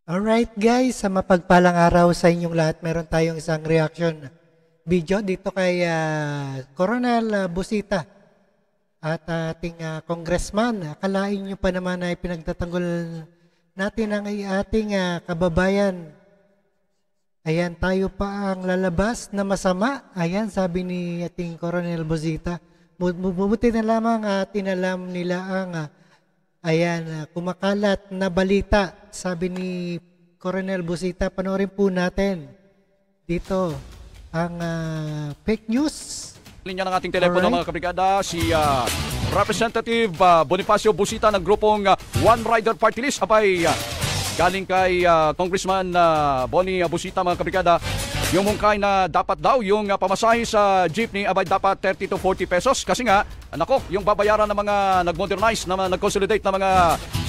Alright guys, sa mapagpalang araw sa inyong lahat, meron tayong isang reaction video dito kay Coronel Busita at ating congressman. Akalain nyo pa naman ay pinagtatanggol natin ang ating kababayan. Ayan, tayo pa ang lalabas na masama. Ayan, sabi ni ating Coronel Busita. Bubuti na lamang tinalam nila ang kumakalat na balita, sabi ni Coronel Busita. Panoorin po natin dito ang fake news. Linya ng ating telepono mga kabrigada, si Representative Bonifacio Busita ng grupong One Rider Party List. Abay, galing kay Congressman Boni Busita mga kabrigada. Yung mungkay na dapat daw yung pamasahe sa jeepney abay dapat 30 to 40 pesos kasi nga nako yung babayaran ng mga nag-modernize na nag-consolidate na mga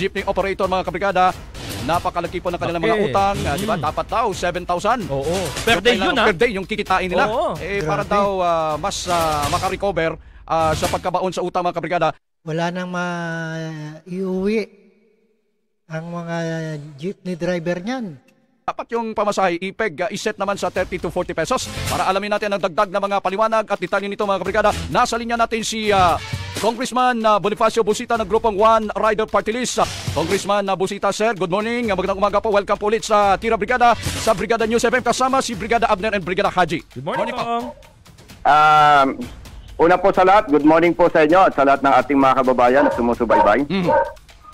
jeepney operator mga kabrigada, napakalaki po ng kanilang mga utang, di ba? Dapat daw 7,000. Oo. Per day yun, per day yung kikitain nila. Oo. Para daw mas makarecover sa pagkabaon sa utang mga kabrigada. Wala nang maiuwi ang mga jeepney driver niyan. Dapat yung pamasahe iset naman sa 30 to 40 pesos para alamin natin ang dagdag na mga paliwanag at detalye nito mga kabrigada. Nasa linya natin si Congressman Bonifacio Busita ng grupong One Rider Party List. Congressman Busita, sir, good morning. Magandang umaga po. Welcome po ulit sa Tira Brigada, sa Brigada News FM kasama si Brigada Abner and Brigada Haji. Good morning po. Una po sa lahat, good morning po sa inyo at sa lahat ng ating mga kababayan na sumusubaybay.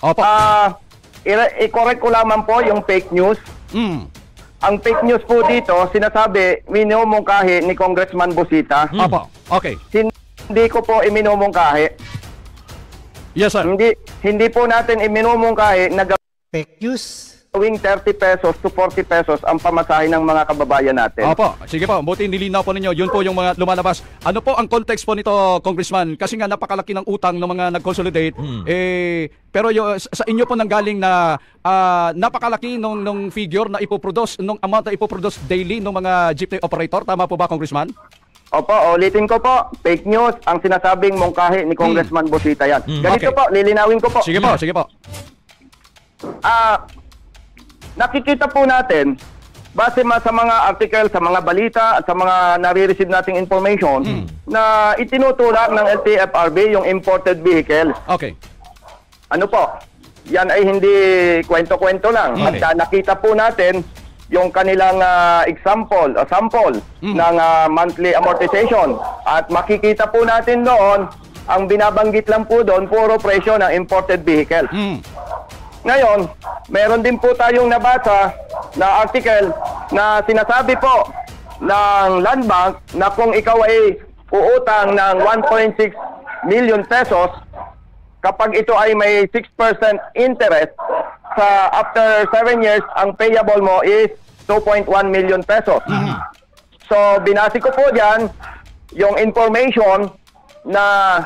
Opo. I-correct ko lamang po yung fake news. Ang fake news po dito, sinasabi, minumungkahi ni Congressman Busita. Opo, okay. Hindi ko po iminumungkahi. Yes, sir. Hindi po natin iminumungkahi na Fake news. gawing 30 pesos to 40 pesos ang pamasahe ng mga kababayan natin. Opo, sige po, buti nilinaw po ninyo. Yun po yung mga lumalabas. Ano po ang context po nito, Congressman? Kasi nga napakalaki ng utang ng mga nag-consolidate. Pero sa inyo po nanggaling na napakalaki nung figure na ipoproduce, nung amount na ipoproduce daily ng mga jeepney operator. Tama po ba, Congressman? Opo, ulitin ko po, fake news ang sinasabing mungkahi ni Congressman Busita yan. Ganito Okay. po, lilinawin ko po. Sige po, sige po. Nakikita po natin, base sa mga article, sa mga balita, at sa mga nare-receive nating information, na itinutulak ng LTFRB yung imported vehicles. Okay. Ano po? Yan ay hindi kwento-kwento lang. Okay. At nakita po natin yung kanilang sample ng monthly amortization. At makikita po natin doon, ang binabanggit lang po doon, puro presyo ng imported vehicles. Ngayon, meron din po tayong nabasa na article na sinasabi po ng Land Bank na kung ikaw ay uutang ng 1.6 million pesos, kapag ito ay may 6% interest, after 7 years, ang payable mo is 2.1 million pesos. So, binasi ko po dyan yung information na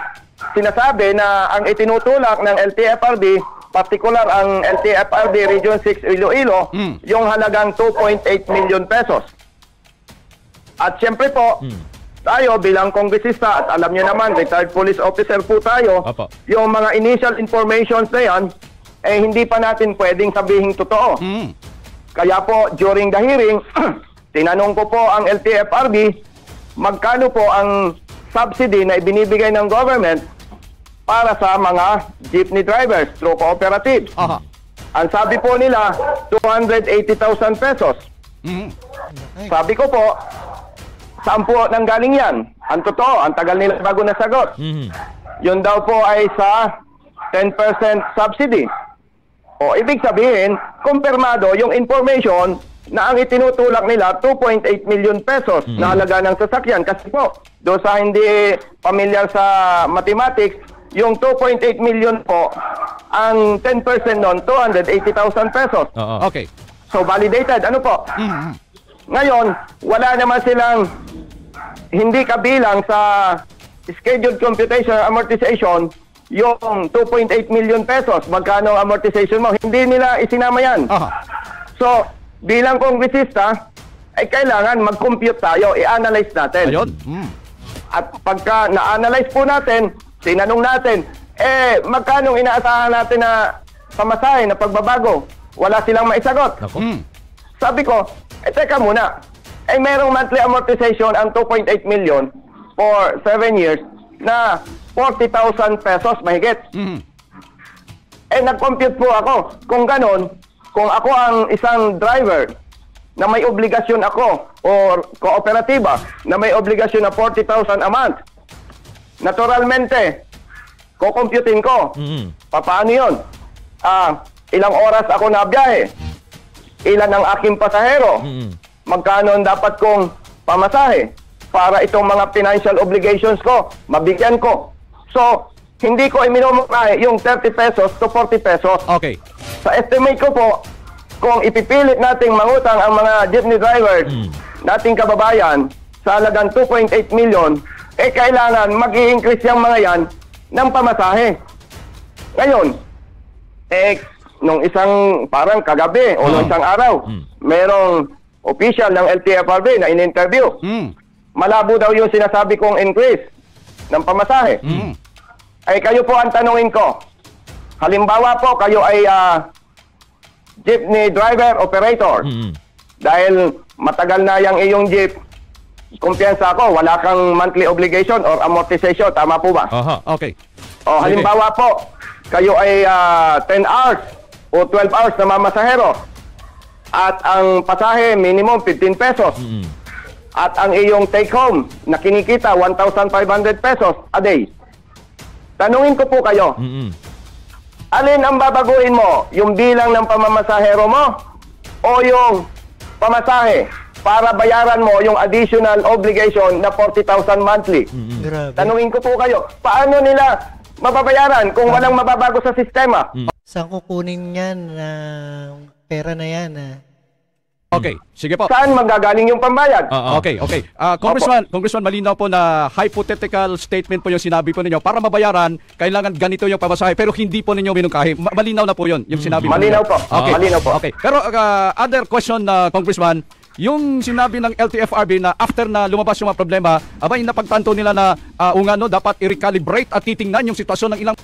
sinasabi na ang itinutulak ng LTFRB, particular ang LTFRB Region 6 Iloilo, yung halagang 2.8 million pesos. At siyempre po, tayo bilang kongresista, at alam nyo naman, retired police officer po tayo, Opo. yung mga initial informations na yan, hindi pa natin pwedeng sabihing totoo. Kaya po, during the hearing, tinanong ko po ang LTFRB, magkano po ang subsidy na ibinibigay ng government para sa mga jeepney drivers through cooperatives. Ang sabi po nila, 280,000 pesos. Sabi ko po, saan po nanggaling yan? Ang totoo, ang tagal nila bago nasagot. Yun daw po ay sa 10% subsidy. O ibig sabihin, kumpirmado yung information na ang itinutulak nila 2.8 million pesos na halaga ng sasakyan. Kasi po, doon sa hindi familiar sa mathematics, yung 2.8 million po, ang 10% nun, 280,000 pesos. Okay. So, validated. Ano po? Ngayon, wala naman silang hindi kabilang sa scheduled computation amortization yung 2.8 million pesos. Magkano ang amortization mo? Hindi nila isinama yan. So, bilang kongresista, ay kailangan mag-compute tayo, i-analyze natin. Ayun. At pagka na-analyze po natin, tinanong natin, magkano inaasahan natin na pamasahe na pagbabago? wala silang maisagot. Nako. Sabi ko, teka muna. Merong monthly amortization ang 2.8 million for 7 years na 40,000 pesos mahigit. Nag-compute po ako. Kung ganon, kung ako ang isang driver na may obligasyon ako or kooperatiba na may obligasyon na 40,000 a month, naturalmente, kukomputin ko. Paano yun? Ilang oras ako nabiyahe? Ilan ang aking pasahero? Magkano ang dapat kong pamasahe para itong mga financial obligations ko, mabigyan ko. So, hindi ko iminumukay yung 30 pesos to 40 pesos. Okay. Sa estimate ko po, kung ipipilit nating mangutang ang mga jeepney drivers, nating kababayan, sa halagang 2.8 million, kailangan mag-i-increase yung mga yan ng pamasahe. Ngayon, nung isang parang kagabi o nung isang araw, merong official ng LTFRB na in-interview. Malabo daw yung sinasabi kong increase ng pamasahe. Kayo po ang tanungin ko. Halimbawa po, kayo ay jeepney driver operator. Dahil matagal na yung iyong jeep, kumpiyansa ako, wala kang monthly obligation or amortization. Tama po ba? Okay. O, halimbawa po, kayo ay 10 hours o 12 hours na mamasahero. At ang pasahe, minimum 15 pesos. At ang iyong take home na kinikita, 1,500 pesos a day. Tanungin ko po kayo, alin ang babaguhin mo? Yung bilang ng pamamasahero mo o yung pamasahe para bayaran mo yung additional obligation na 40,000 monthly? Grabe. Tanungin ko po kayo, paano nila mababayaran kung walang mababago sa sistema? Saan kukunin yan na pera na yan? Okay, sige po. Saan magagaling yung pambayad? Okay. Congressman, malinaw po na hypothetical statement po yung sinabi po ninyo. Para mabayaran, kailangan ganito yung pamasahe pero hindi po ninyo minungkahi. Malinaw na po yun, yung sinabi po Malinaw ninyo. po. Okay. Malinaw po. Okay. Pero other question, Congressman, yung sinabi ng LTFRB na after na lumabas yung mga problema, abay napagtanto nila na dapat i-recalibrate at titingnan yung sitwasyon ng ilang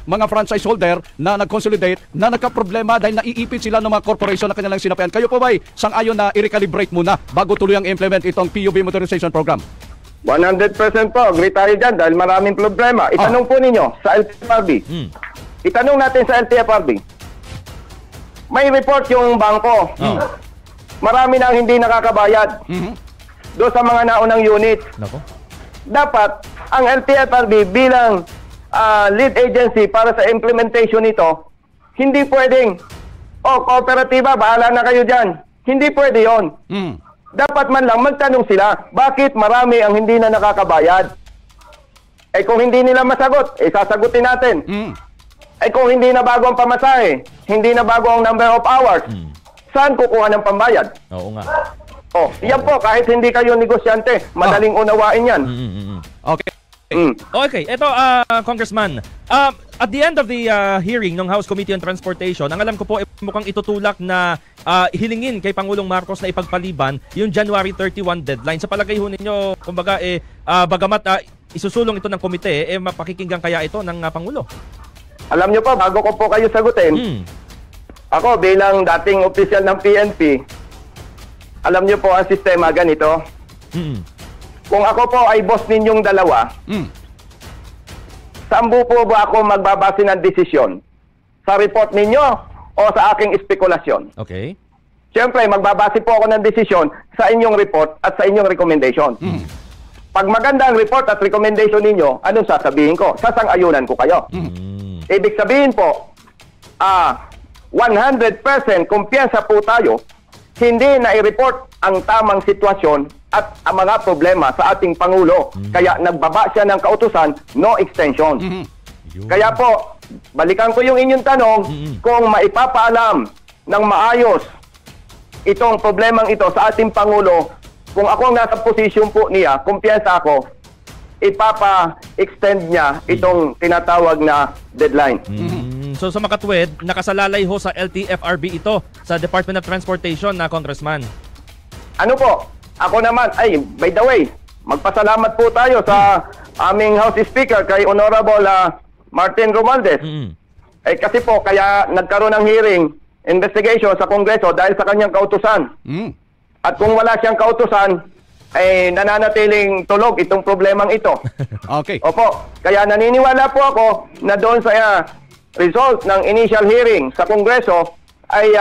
mga franchise holder na nag-consolidate na nagka-problema dahil naiipit sila ng mga corporation na kanilang sinapian. Kayo po ba'y sang-ayon na i-recalibrate muna bago tuluyang implement itong PUB Modernization Program? 100% po. Agree tayo dyan dahil maraming problema. Itanong po ninyo sa LTFRB. Itanong natin sa LTFRB. May report yung bangko. Marami nang hindi nakakabayad doon sa mga naunang unit. Nako. Dapat ang LTFRB bilang lead agency para sa implementation nito, hindi pwedeng, kooperatiba, bahala na kayo dyan. Hindi pwede yon. Dapat man lang magtanong sila, bakit marami ang hindi na nakakabayad? Kung hindi nila masagot, sasagutin natin. Kung hindi na bago ang pamasahe, hindi na bago ang number of hours, saan kukuha ng pambayad? Oo nga. Yan po, kahit hindi kayo negosyante, madaling unawain yan. Okay. Okay, ito Congressman. At the end of the hearing ng House Committee on Transportation, ang alam ko po mukhang itutulak na hilingin kay Pangulong Marcos na ipagpaliban yung January 31 deadline. Sa palagay ho ninyo, kumbaga bagamat isusulong ito ng komite, mapakikinggan kaya ito ng Pangulo? Alam nyo po, bago ko po kayo sagutin, ako bilang dating opisyal ng PNP, alam nyo po ang sistema ganito. Kung ako po ay boss ninyong dalawa, saan po ba ako magbabase ng desisyon? Sa report ninyo o sa aking espekulasyon? Okay. Siyempre, magbabase po ako ng desisyon sa inyong report at sa inyong recommendation. Pag maganda ang report at recommendation ninyo, anong sasabihin ko? Sasang-ayunan ko kayo. Ibig sabihin po, 100% kumpiyansa po tayo, hindi na i-report ang tamang sitwasyon at ang mga problema sa ating Pangulo. Kaya nagbaba siya ng kautusan, no extension. Kaya po, balikan ko yung inyong tanong, kung maipapaalam ng maayos itong problemang ito sa ating Pangulo, kung ako ang nasa posisyon po niya, kumpiyansa ako, ipapa-extend niya itong tinatawag na deadline. So sa makatwid, nakasalalay ho sa LTFRB ito sa Department of Transportation na Congressman. Ano po? Ako naman, by the way, magpasalamat po tayo sa aming House Speaker kay Honorable Martin Romualdez. Kasi po, kaya nagkaroon ng hearing investigation sa Kongreso dahil sa kanyang kautusan. At kung wala siyang kautusan, ay nananatiling tulog itong problemang ito. Okay. Opo. Kaya naniniwala po ako na doon sa result ng initial hearing sa Kongreso ay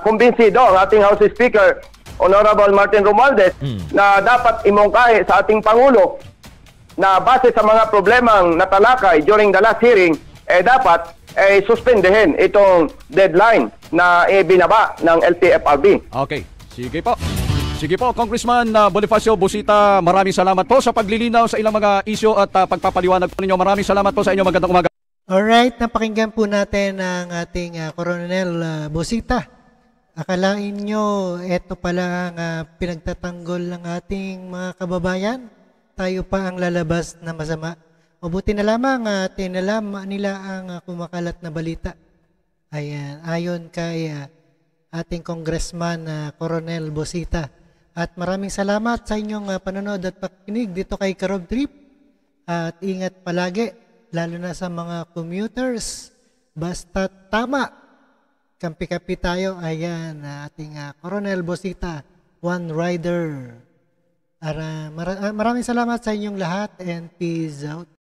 kumbinsido ang ating House Speaker, Honorable Martin Romualdez, na dapat imungkahi sa ating Pangulo na base sa mga problemang natalakay during the last hearing, dapat suspendehin itong deadline na binaba ng LTFRB. Okay. Sige po. Sige po, Congressman Bonifacio Busita, maraming salamat po sa paglilinaw sa ilang mga isyu at pagpapaliwanag po ninyo. Maraming salamat po sa inyo. Magandang umaga. Alright, napakinggan po natin ang ating Coronel Busita. Akalain nyo, eto pala ang pinagtatanggol ng ating mga kababayan. Tayo pa ang lalabas na masama. Mabuti na lamang tinalaman nila ang kumakalat na balita. Ayan, ayon kay ating Congressman Coronel Busita. At maraming salamat sa inyong panonood at pakikinig dito kay Karob Trip. At ingat palagi, lalo na sa mga commuters. Basta tama, kampi-kampi tayo. Ayan, ating Coronel Busita, One Rider. Maraming salamat sa inyong lahat and peace out.